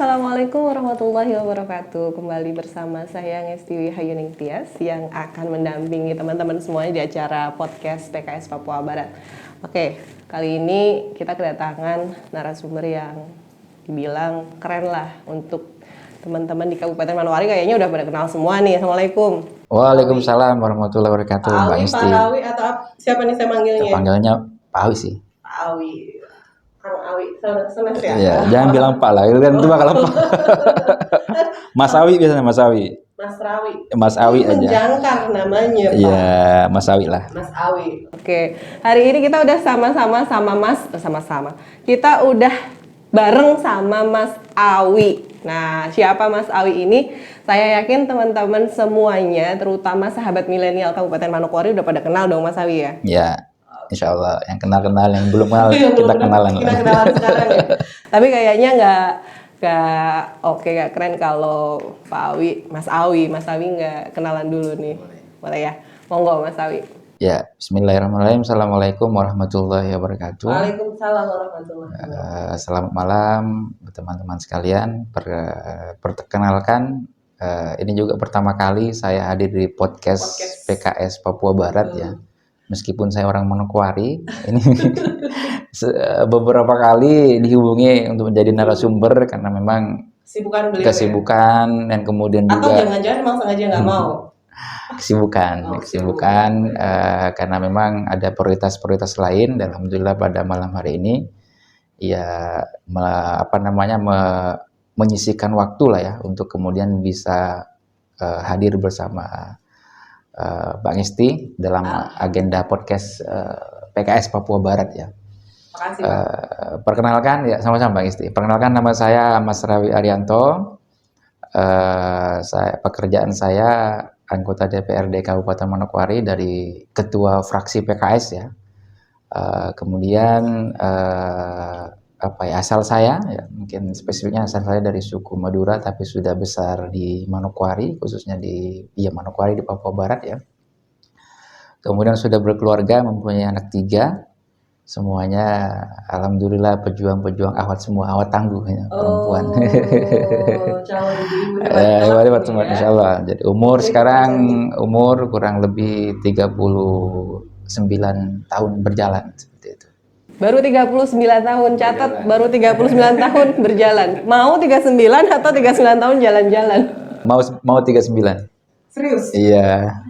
Assalamualaikum warahmatullahi wabarakatuh. Kembali bersama saya Ngestiwi Hayuning Tias yang akan mendampingi teman-teman semuanya di acara podcast PKS Papua Barat. Oke, kali ini kita kedatangan narasumber yang dibilang keren lah untuk teman-teman di Kabupaten Manokwari. Kayaknya udah pada kenal semua nih. Assalamualaikum. Waalaikumsalam warahmatullahi wabarakatuh, Mbak Isti. Pak Awi atau siapa nih saya manggilnya? Panggilnya Pak Awi sih. Pak Awi. Kang Awi, senes ya? Iya, jangan bilang Pak lah, kan itu bakal Pak. Mas Awi biasanya, Mas Awi. Mas Rawi. Mas Awi aja. Menjangkar namanya, Pak. Iya, Mas Awi lah. Mas Awi. Oke, hari ini kita udah sama-sama Kita udah bareng sama Mas Awi. Nah, siapa Mas Awi ini? Saya yakin teman-teman semuanya, terutama sahabat milenial Kabupaten Manokwari udah pada kenal dong Mas Awi ya? Ya, insya Allah. Yang kenal-kenal, yang belum kenal, kita kenalan. Kita kenalan sekarang ya. Tapi kayaknya nggak keren kalau Pak Awi, Mas Awi nggak kenalan dulu nih. Boleh ya? Monggo Mas Awi. Ya, bismillahirrahmanirrahim. Assalamualaikum warahmatullahi wabarakatuh. Waalaikumsalam warahmatullahi wabarakatuh. Selamat malam teman-teman sekalian. Perkenalkan, ini juga pertama kali saya hadir di podcast PKS Papua Barat ya. Meskipun saya orang Manokwari, ini beberapa kali dihubungi untuk menjadi narasumber karena memang kesibukan ya? Dan kemudian atau juga jangan-jangan memang sengaja nggak mau kesibukan karena memang ada prioritas lain. Dan alhamdulillah pada malam hari ini ya menyisihkan waktu lah ya untuk kemudian bisa hadir bersama Bang Isti dalam agenda podcast PKS Papua Barat ya. Makasih, Perkenalkan ya, sama-sama Bang Isti. Perkenalkan, nama saya Mas Rawi Arianto. Pekerjaan saya anggota DPRD Kabupaten Manokwari dari Ketua Fraksi PKS ya. Kemudian asal saya ya, mungkin spesifiknya asal saya dari suku Madura tapi sudah besar di Manokwari, khususnya di Manokwari di Papua Barat ya. Kemudian sudah berkeluarga, mempunyai anak 3. Semuanya alhamdulillah pejuang awat tangguh ya, perempuan. Hebat teman, insya Allah. Jadi sekarang kurang lebih 39 tahun berjalan seperti itu. Baru 39 tahun, catat baru 39 tahun berjalan. Mau 39 atau 39 tahun jalan-jalan? Mau 39. Serius? Iya.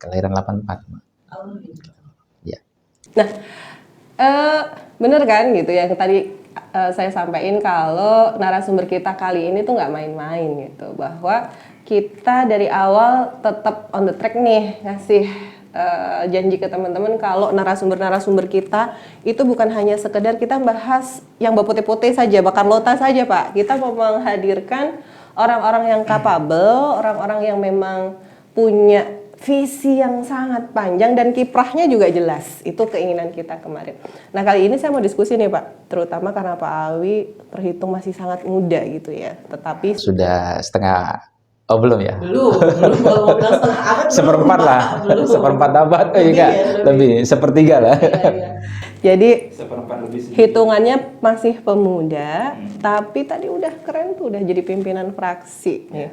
Kelahiran 84. Iya. Nah, bener kan gitu yang tadi saya sampaikan kalau narasumber kita kali ini tuh nggak main-main gitu. Bahwa kita dari awal tetap on the track nih ngasih janji ke teman-teman kalau narasumber kita itu bukan hanya sekedar kita bahas yang berputih-putih saja, bakar lota saja Pak. Kita mau menghadirkan orang-orang yang capable, orang-orang yang memang punya visi yang sangat panjang dan kiprahnya juga jelas. Itu keinginan kita kemarin. Nah kali ini saya mau diskusi nih Pak, terutama karena Pak Awi terhitung masih sangat muda gitu ya. Tetapi sudah setengah. Oh belum ya? Belum mau bilang setengah abad. Seperempat lah, seperempat abad, lebih sepertiga lah. Iya. Jadi hitungannya masih pemuda, tapi tadi udah keren tuh, udah jadi pimpinan fraksi. Nih.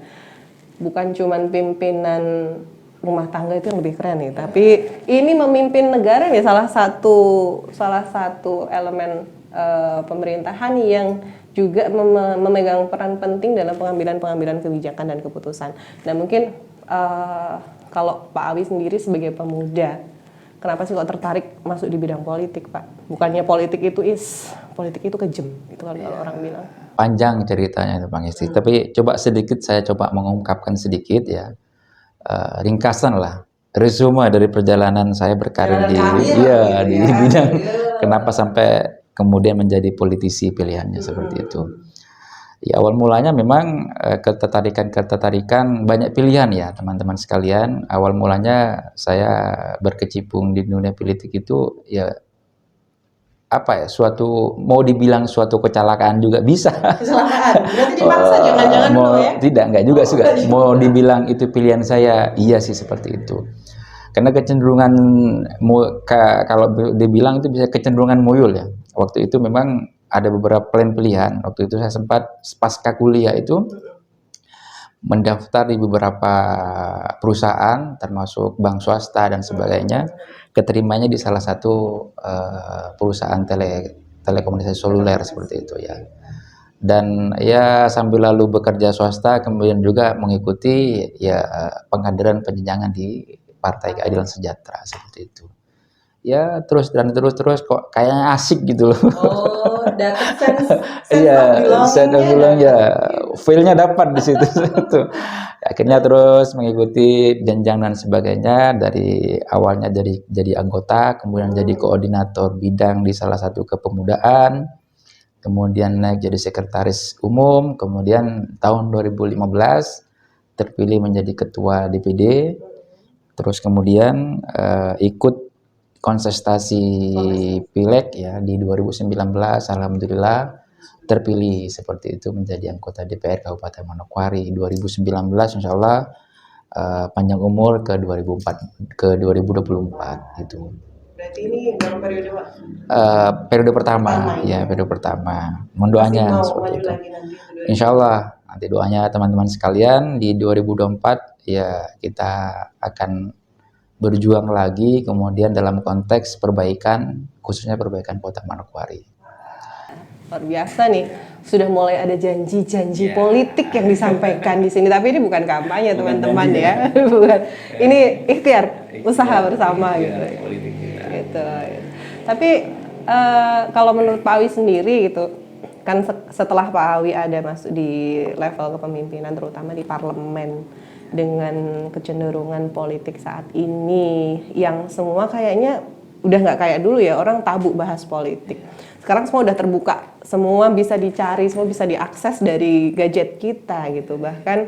Bukan cuman pimpinan rumah tangga itu yang lebih keren nih, tapi ini memimpin negara nih salah satu elemen pemerintahan yang juga memegang peran penting dalam pengambilan kebijakan dan keputusan. Dan mungkin kalau Pak Awi sendiri sebagai pemuda, kenapa sih kok tertarik masuk di bidang politik Pak? Bukannya politik itu kejam, gitu kan kalau orang bilang. Panjang ceritanya itu Bang Isti, tapi saya coba mengungkapkan sedikit ya, ringkasan lah, resume dari perjalanan saya berkarir di bidang kenapa sampai kemudian menjadi politisi pilihannya seperti itu. Ya, awal mulanya memang ketertarikan banyak pilihan ya teman-teman sekalian. Awal mulanya saya berkecimpung di dunia politik itu ya mau dibilang suatu kecelakaan juga bisa. Kecelakaan? Berarti dipaksa jangan-jangan dulu ya? Tidak, enggak juga. Mau dibilang itu pilihan saya, iya sih seperti itu. Karena kecenderungan kalau dibilang itu bisa kecenderungan muyul ya. Waktu itu memang ada beberapa plan pilihan. Waktu itu saya sempat pasca kuliah itu mendaftar di beberapa perusahaan, termasuk bank swasta dan sebagainya. Keterimanya di salah satu perusahaan telekomunikasi seluler seperti itu ya. Dan ya sambil lalu bekerja swasta, kemudian juga mengikuti ya pengkaderan penjenjangan di Partai Keadilan Sejahtera seperti itu. Ya terus kok kayaknya asik gitu loh. Oh, dapat sense Iya, saya udah bilang belongingnya. ya, feel-nya dapat di situ. Tuh. Akhirnya terus mengikuti jenjang dan sebagainya, dari awalnya jadi anggota, kemudian jadi koordinator bidang di salah satu kepemudaan, kemudian naik jadi sekretaris umum, kemudian tahun 2015 terpilih menjadi ketua DPD, terus kemudian ikut kontestasi pileg ya di 2019, alhamdulillah terpilih seperti itu menjadi anggota DPR Kabupaten Manokwari. 2019 insya Allah panjang umur ke 2024 itu. Berarti ini dalam periode Periode pertama ya, periode pertama. Mohon doanya seperti itu. Insya Allah nanti doanya teman-teman sekalian di 2024 ya kita akan berjuang lagi, kemudian dalam konteks perbaikan, khususnya perbaikan Kota Manokwari. Luar biasa nih, sudah mulai ada janji-janji politik yang disampaikan di sini. Tapi ini bukan kampanye teman-teman ya, bukan. Ini ikhtiar, usaha bersama gitu. Gitu. Tapi kalau menurut Pak Awi sendiri gitu, kan setelah Pak Awi ada masuk di level kepemimpinan, terutama di parlemen, dengan kecenderungan politik saat ini yang semua kayaknya udah nggak kayak dulu ya, orang tabu bahas politik. Sekarang semua udah terbuka, semua bisa dicari, semua bisa diakses dari gadget kita gitu. Bahkan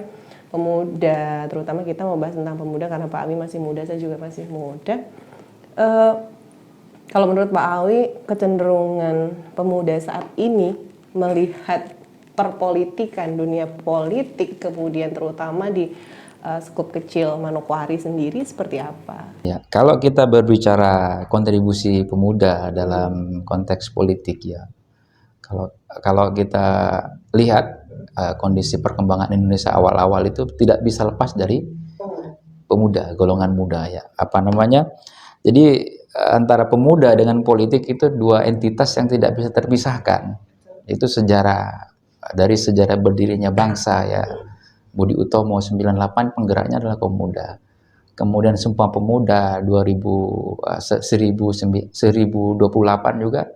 pemuda, terutama kita mau bahas tentang pemuda karena Pak Awi masih muda, saya juga masih muda. Kalau menurut Pak Awi, kecenderungan pemuda saat ini melihat perpolitikan, dunia politik, kemudian terutama di skup kecil Manokwari sendiri seperti apa? Ya, kalau kita berbicara kontribusi pemuda dalam konteks politik ya, kalau kita lihat kondisi perkembangan Indonesia awal-awal itu tidak bisa lepas dari pemuda, golongan muda ya. Apa namanya? Jadi antara pemuda dengan politik itu dua entitas yang tidak bisa terpisahkan. Itu dari sejarah berdirinya bangsa ya. Budi Utomo 98 penggeraknya adalah pemuda. Kemudian Sumpah Pemuda 1028 juga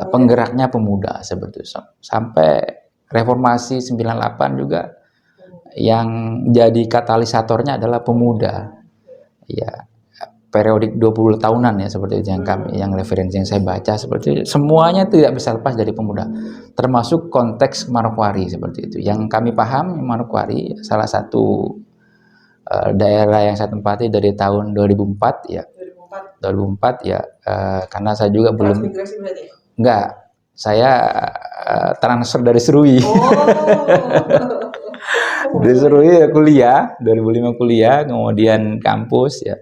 penggeraknya pemuda seperti itu. Sampai Reformasi 98 juga yang jadi katalisatornya adalah pemuda. Ya, periodik 20 tahunan ya seperti itu yang referensi yang saya baca seperti itu. Semuanya tidak bisa lepas dari pemuda, termasuk konteks Manokwari seperti itu. Yang kami paham Manokwari salah satu daerah yang saya tempati dari tahun 2004 ya. 2004 ya, karena saya juga belum enggak, saya transfer dari Serui. Dari Serui ya kuliah, 2005 kuliah, kemudian kampus ya.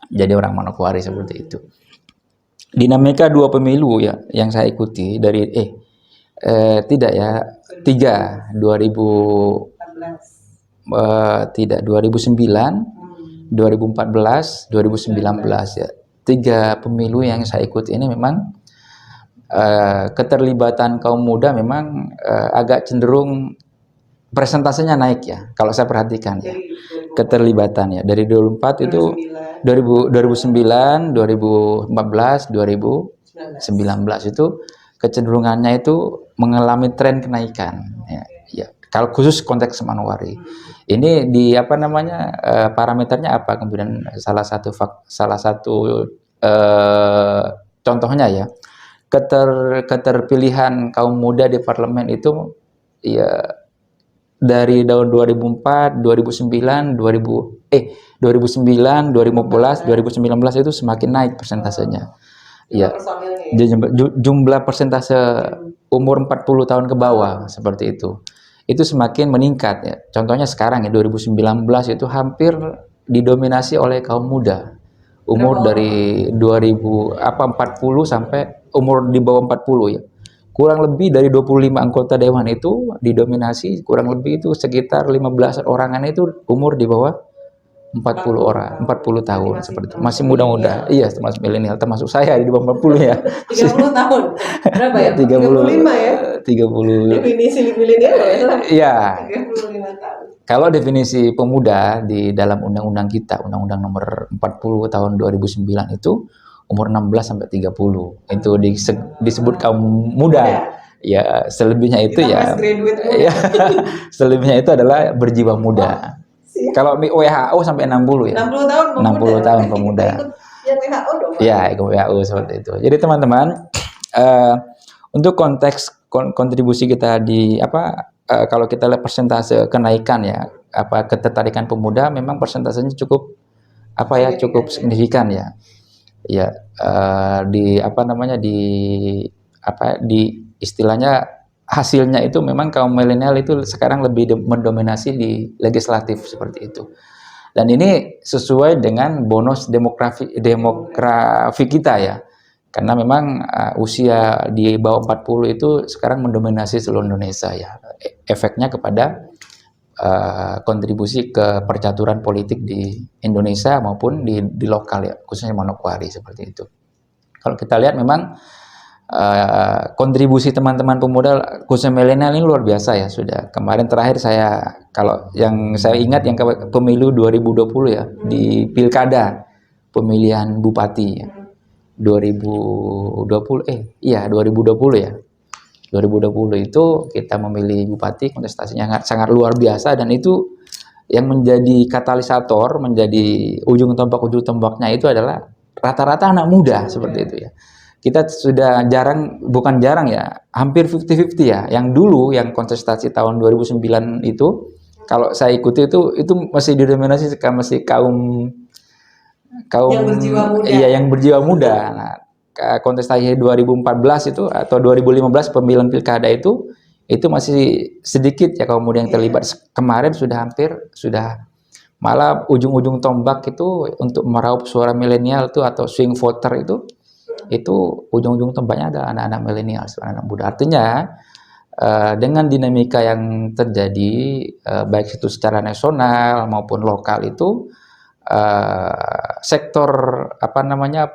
Jadi orang Manokwari seperti itu. Dinamika dua pemilu ya yang saya ikuti dari tidak ya, 2009, 2014, 2019 ya. 3 pemilu yang saya ikuti ini memang keterlibatan kaum muda memang agak cenderung presentasenya naik ya. Kalau saya perhatikan ya. Keterlibatannya dari 2004 itu 2009, 2014, 2019 itu kecenderungannya itu mengalami tren kenaikan ya. Kalau khusus konteks Manokwari. Ini di parameternya apa? Kemudian salah satu contohnya ya. Keterpilihan kaum muda di parlemen itu ya dari tahun 2004, 2009, 2014, 2019 itu semakin naik persentasenya. Ya, jumlah persentase umur 40 tahun ke bawah seperti itu. Itu semakin meningkat ya. Contohnya sekarang ya 2019 itu hampir didominasi oleh kaum muda. Umur dari 40 sampai umur di bawah 40 ya. kurang lebih dari 25 anggota dewan itu didominasi kurang lebih itu sekitar 15 orangan itu umur di bawah 40 orang, 40 tahun seperti itu. Masih muda-muda. Iya, termasuk milenial, termasuk saya di bawah 40 ya. 30 tahun. Berapa ya? 35 ya? 30. Definisi milenial ya? Iya. 35 tahun. Kalau definisi pemuda di dalam undang-undang kita, Undang-Undang Nomor 40 tahun 2009 itu umur 16 sampai 30. Itu disebut kaum muda. Ya, selebihnya itu Kita ya. fresh graduate muda. Ya, selebihnya itu adalah berjiwa muda. Kalau WHO sampai 60 ya. 60 tahun pemuda. 60 tahun pemuda. Yang WHO dong. Ya, ikut WHO seperti itu. Jadi teman-teman, untuk konteks kontribusi kita di kalau kita lihat persentase kenaikan ya, ketertarikan pemuda memang persentasenya cukup cukup signifikan ya. Ya, di istilahnya hasilnya itu memang kaum milenial itu sekarang lebih mendominasi di legislatif seperti itu. Dan ini sesuai dengan bonus demografi kita ya. Karena memang usia di bawah 40 itu sekarang mendominasi seluruh Indonesia ya. Efeknya kepada kontribusi ke percaturan politik di Indonesia maupun di lokal ya, khususnya Manokwari seperti itu. Kalau kita lihat memang kontribusi teman-teman pemuda khususnya milenial ini luar biasa ya. Sudah kemarin terakhir kalau yang saya ingat yang pemilu 2020 ya, di pilkada pemilihan bupati ya. 2020 ya. 2020 itu kita memilih bupati, kontestasinya sangat luar biasa, dan itu yang menjadi katalisator, menjadi ujung tombaknya itu adalah rata-rata anak muda seperti itu ya. Kita sudah bukan jarang ya, hampir 50-50 ya. Yang dulu yang kontestasi tahun 2009 itu, kalau saya ikuti itu masih didominasi masih kaum yang berjiwa muda. Iya, yang berjiwa muda. Nah, kontestasi 2014 itu atau 2015 pemilihan pilkada itu masih sedikit ya kaum muda yang terlibat. Kemarin sudah malah ujung-ujung tombak itu untuk meraup suara milenial itu atau swing voter itu ujung-ujung tombaknya ada anak-anak milenial, anak muda. Artinya dengan dinamika yang terjadi baik itu secara nasional maupun lokal itu sektor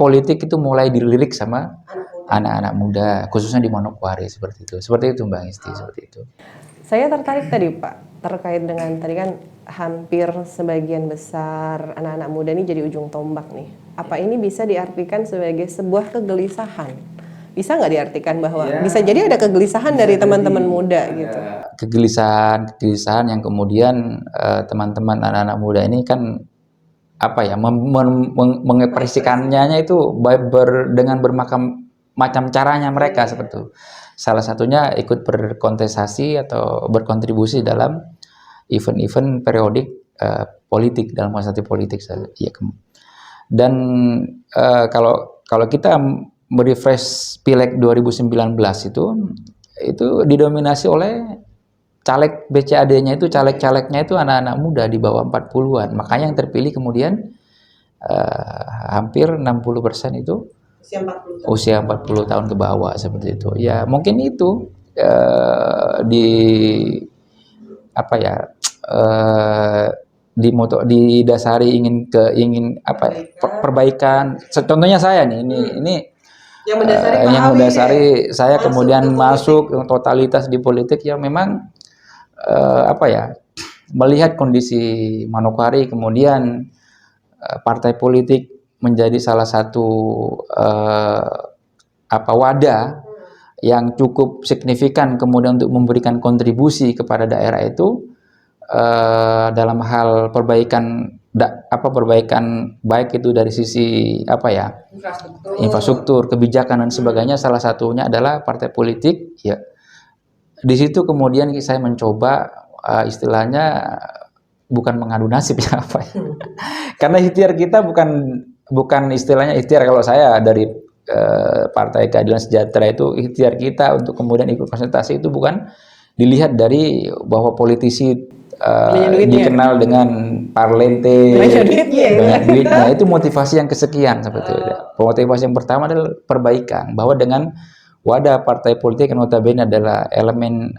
politik itu mulai dilirik sama anak-anak muda, khususnya di Manokwari seperti itu Mbak Isti, seperti itu. Saya tertarik tadi Pak, terkait dengan tadi kan hampir sebagian besar anak-anak muda ini jadi ujung tombak nih. Apa ini bisa diartikan sebagai sebuah kegelisahan? Bisa nggak diartikan bahwa bisa jadi ada kegelisahan dari teman-teman muda gitu? Kegelisahan yang kemudian teman-teman anak-anak muda ini kan mengekspresikannya itu dengan bermacam caranya mereka seperti itu. Salah satunya ikut berkontestasi atau berkontribusi dalam event-event periodik politik, dalam kontestasi politik. Ya. Dan kalau kita merefresh Pileg 2019 itu didominasi oleh caleg BCAD-nya itu, caleg-calegnya itu anak-anak muda di bawah 40-an. Makanya yang terpilih kemudian hampir 60% itu usia 40 tahun ke bawah seperti itu. Ya, mungkin itu didasari ingin perbaikan. Contohnya saya nih, ini yang mendasari saya kemudian masuk totalitas di politik yang memang melihat kondisi Manokwari, kemudian partai politik menjadi salah satu wadah yang cukup signifikan kemudian untuk memberikan kontribusi kepada daerah itu dalam hal perbaikan baik itu dari sisi infrastruktur, kebijakan dan sebagainya. Salah satunya adalah partai politik ya. Di situ kemudian saya mencoba istilahnya bukan mengadu nasib ya karena ikhtiar kita bukan istilahnya ikhtiar. Kalau saya dari Partai Keadilan Sejahtera itu ikhtiar kita untuk kemudian ikut konsultasi itu bukan dilihat dari bahwa politisi dikenal dengan parlente, banyak duit. Nah, itu motivasi yang kesekian seperti itu. Motivasi yang pertama adalah perbaikan, bahwa dengan wadah partai politik yang notabene adalah elemen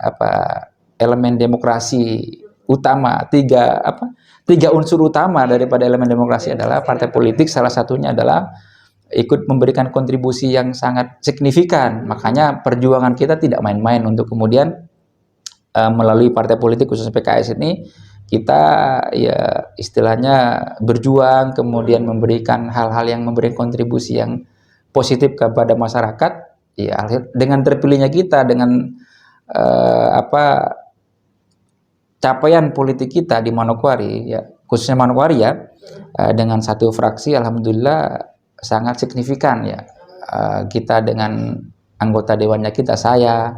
demokrasi utama, tiga unsur utama daripada elemen demokrasi adalah partai politik, salah satunya adalah ikut memberikan kontribusi yang sangat signifikan. Makanya perjuangan kita tidak main-main untuk kemudian melalui partai politik khususnya PKS ini kita ya istilahnya berjuang, kemudian memberikan hal-hal yang memberikan kontribusi yang positif kepada masyarakat. Ya, dengan terpilihnya kita, dengan capaian politik kita di Manokwari, ya khususnya Manokwari ya, dengan satu fraksi, alhamdulillah sangat signifikan ya. Kita dengan anggota dewannya kita, saya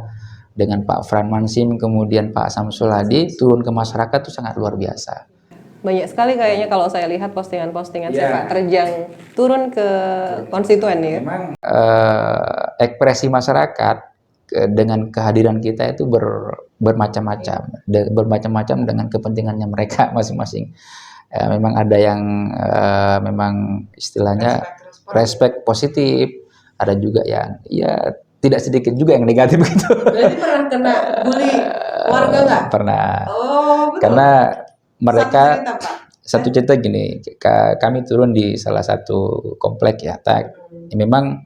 dengan Pak Fran Mansim, kemudian Pak Samsul Hadi turun ke masyarakat itu sangat luar biasa. Banyak sekali kayaknya kalau saya lihat postingan-postingan Pak Terjang turun ke konstituen ya. Memang ekspresi masyarakat dengan kehadiran kita itu bermacam-macam dengan kepentingannya mereka masing-masing. Memang ada yang memang istilahnya respect positif, ada juga yang ya tidak sedikit juga yang negatif gitu. Berarti pernah kena bully warga nggak? Pernah. Oh, betul. Karena mereka Satu cerita gini, kami turun di salah satu komplek ya, memang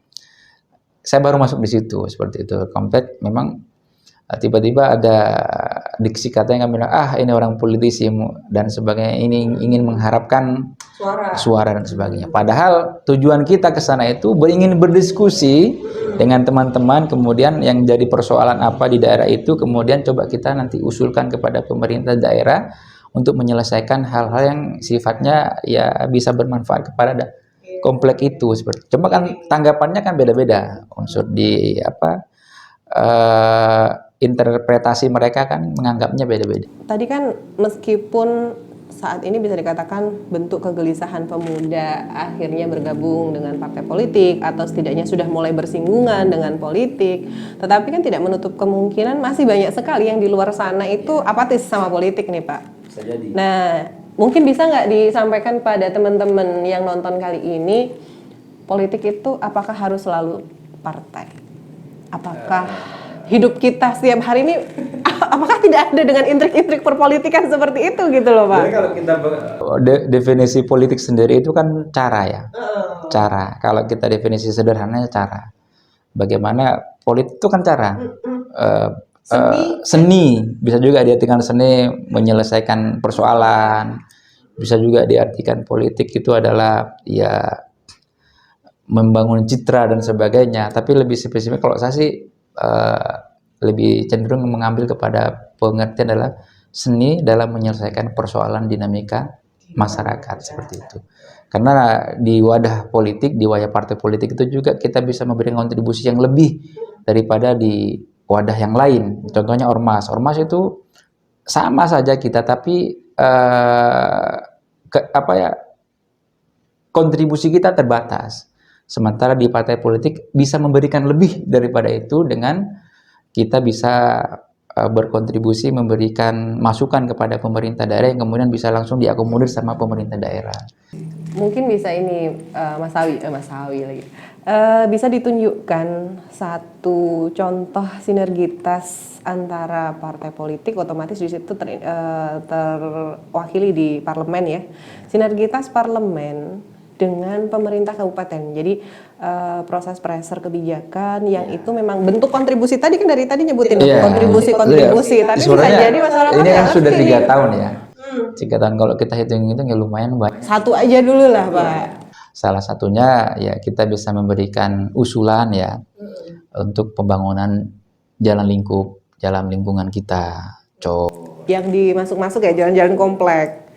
saya baru masuk di situ seperti itu komplek, memang tiba-tiba ada diksi kata yang kami bilang, ini orang politisi dan sebagainya, ini ingin mengharapkan suara dan sebagainya. Padahal tujuan kita ke sana itu ingin berdiskusi dengan teman-teman, kemudian yang jadi persoalan apa di daerah itu, kemudian coba kita nanti usulkan kepada pemerintah daerah untuk menyelesaikan hal-hal yang sifatnya ya bisa bermanfaat kepada komplek itu. Seperti cuma kan tanggapannya kan beda-beda, unsur di interpretasi mereka kan menganggapnya beda-beda. Tadi kan meskipun saat ini bisa dikatakan bentuk kegelisahan pemuda akhirnya bergabung dengan partai politik atau setidaknya sudah mulai bersinggungan dengan politik, tetapi kan tidak menutup kemungkinan masih banyak sekali yang di luar sana itu apatis sama politik nih Pak. Bisa jadi. Nah, mungkin bisa nggak disampaikan pada teman-teman yang nonton kali ini, politik itu apakah harus selalu partai? Apakah hidup kita setiap hari ini apakah tidak ada dengan intrik-intrik perpolitikan seperti itu gitu loh Pak? Jadi kalau kita definisi politik sendiri itu kan cara ya, cara. Kalau kita definisi sederhananya cara. Bagaimana politik itu kan cara, seni bisa juga diartikan seni menyelesaikan persoalan, bisa juga diartikan politik itu adalah ya membangun citra dan sebagainya. Tapi lebih spesifik kalau saya sih lebih cenderung mengambil kepada pengertian adalah seni dalam menyelesaikan persoalan dinamika masyarakat seperti itu. Karena di wadah politik, di wadah partai politik itu juga kita bisa memberikan kontribusi yang lebih daripada di wadah yang lain. Contohnya ormas. Ormas itu sama saja kita, tapi kontribusi kita terbatas. Sementara di partai politik bisa memberikan lebih daripada itu dengan kita bisa berkontribusi, memberikan masukan kepada pemerintah daerah yang kemudian bisa langsung diakomodir sama pemerintah daerah. Mungkin bisa ini Mas Sawi lagi. Bisa ditunjukkan satu contoh sinergitas antara partai politik, otomatis di situ terwakili di parlemen ya. Sinergitas parlemen dengan pemerintah kabupaten. Jadi proses pressure kebijakan yang itu memang bentuk kontribusi tadi kan dari tadi nyebutin kontribusi. Tapi bisa jadi masyarakat ini kan sudah 3 tahun ya. 3 tahun kalau kita hitung-hitung ya lumayan banyak. Satu aja dulu lah Pak. Salah satunya ya kita bisa memberikan usulan ya untuk pembangunan jalan lingkungan kita. Yang dimasuk-masuk ya jalan-jalan komplek.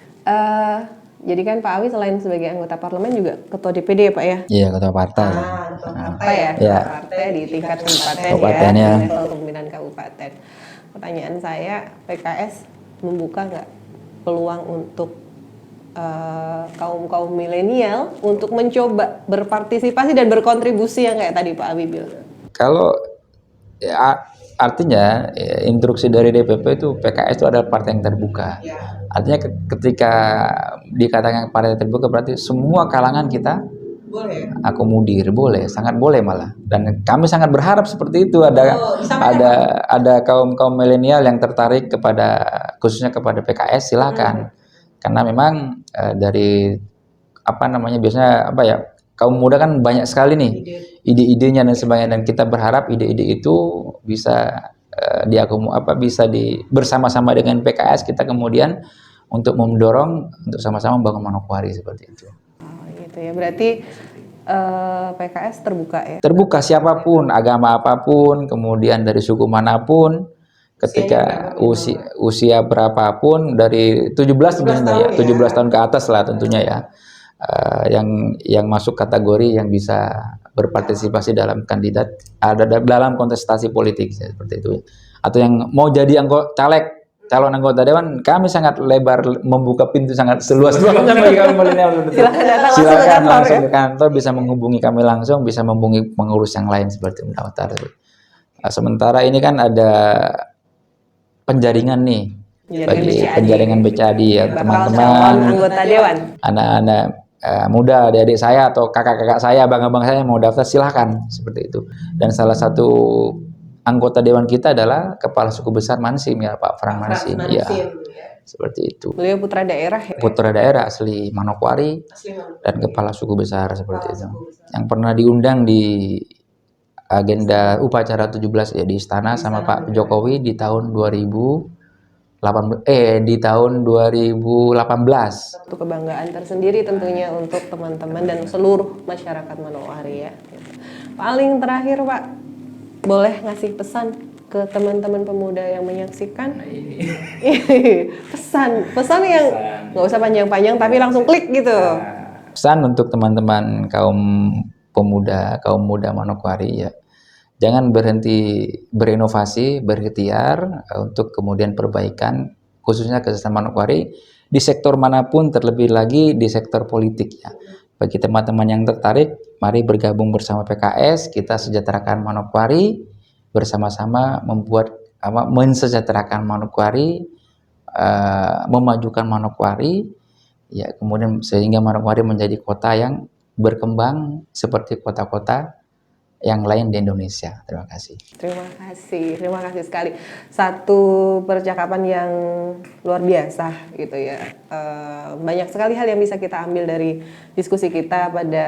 Jadi kan Pak Awi selain sebagai anggota parlemen juga ketua DPD ya Pak ya? Iya, ketua partai. Ketua partai ya? Ya. Ketua partai di tingkat kabupaten ya. Level pemimpinan kabupaten. Pertanyaan saya, PKS membuka nggak peluang untuk kaum milenial untuk mencoba berpartisipasi dan berkontribusi yang kayak tadi Pak Awi bilang? Kalau ya, artinya instruksi dari DPP itu PKS itu adalah partai yang terbuka. Artinya ketika dikatakan partai terbuka berarti semua kalangan kita akomodir, boleh, sangat boleh malah. Dan kami sangat berharap seperti itu ada kaum milenial yang tertarik kepada khususnya kepada PKS, silakan. Karena memang dari apa namanya biasanya apa ya, kaum muda kan banyak sekali nih ide-idenya dan sebagainya, dan kita berharap ide-ide itu bisa bisa bersama-sama dengan PKS kita kemudian untuk mendorong untuk sama-sama membangun Manokwari seperti itu. Oh, gitu ya. Berarti PKS terbuka ya? Terbuka siapapun, agama apapun, kemudian dari suku manapun, ketika usia berapapun, dari 17 tentunya ya, 17 tahun ke atas lah tentunya ya. Yang masuk kategori yang bisa berpartisipasi dalam kandidat, ada dalam kontestasi politik seperti itu, atau yang mau jadi calon anggota dewan, kami sangat lebar membuka pintu sangat seluas-luasnya bagi kaum milenial. Silakan langsung ke kantor, bisa menghubungi kami langsung, bisa menghubungi pengurus yang lain seperti mendaftar. Sementara ini kan ada penjaringan nih bagi penjaringan BCAD ya, teman-teman anggota dewan, anak-anak muda, adik-adik saya atau kakak-kakak saya, abang-abang saya mau daftar, silahkan seperti itu. Dan salah satu anggota dewan kita adalah Kepala Suku Besar Mansim ya, Pak Frans Mansim. Ya, seperti itu. Beliau putra daerah ya? Putra daerah asli Manokwari dan Kepala Suku Besar seperti itu. Yang pernah diundang di agenda upacara 17 ya di istana sama Pak Jokowi di tahun 2018. Itu kebanggaan tersendiri tentunya untuk teman-teman dan seluruh masyarakat Manowari ya. Paling terakhir Pak, boleh ngasih pesan ke teman-teman pemuda yang menyaksikan? pesan yang nggak usah panjang-panjang tapi langsung klik gitu. Pesan untuk teman-teman kaum muda Manokwari ya, jangan berhenti berinovasi, berikhtiar untuk kemudian perbaikan khususnya kesehatan Manokwari di sektor manapun, terlebih lagi di sektor politik ya. Bagi teman-teman yang tertarik, mari bergabung bersama PKS, kita sejahterakan Manokwari, bersama-sama mensejahterakan Manokwari, memajukan Manokwari ya, kemudian sehingga Manokwari menjadi kota yang berkembang seperti kota-kota yang lain di Indonesia. Terima kasih. Terima kasih sekali. Satu percakapan yang luar biasa gitu ya. Banyak sekali hal yang bisa kita ambil dari diskusi kita pada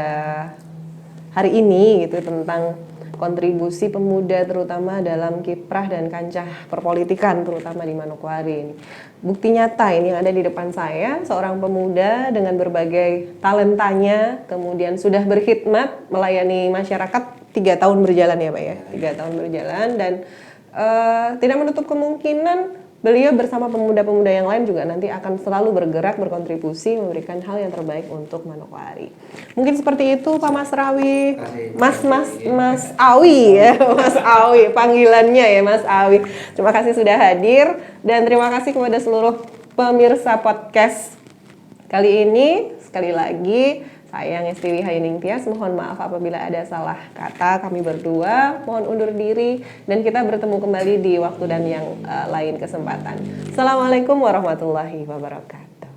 hari ini gitu tentang kontribusi pemuda terutama dalam kiprah dan kancah perpolitikan terutama di Manokwari ini. Bukti nyata ini yang ada di depan saya, seorang pemuda dengan berbagai talentanya kemudian sudah berkhidmat melayani masyarakat 3 tahun berjalan ya Pak ya, 3 tahun berjalan, dan tidak menutup kemungkinan beliau bersama pemuda-pemuda yang lain juga nanti akan selalu bergerak, berkontribusi, memberikan hal yang terbaik untuk Manokwari. Mungkin seperti itu Pak Mas Rawi, Mas Awi ya, Mas Awi, panggilannya ya Mas Awi. Terima kasih sudah hadir dan terima kasih kepada seluruh pemirsa podcast kali ini. Sekali lagi saya Ngesti Wihayuning Tias, mohon maaf apabila ada salah kata. Kami berdua mohon undur diri dan kita bertemu kembali di waktu dan yang lain kesempatan. Assalamualaikum warahmatullahi wabarakatuh.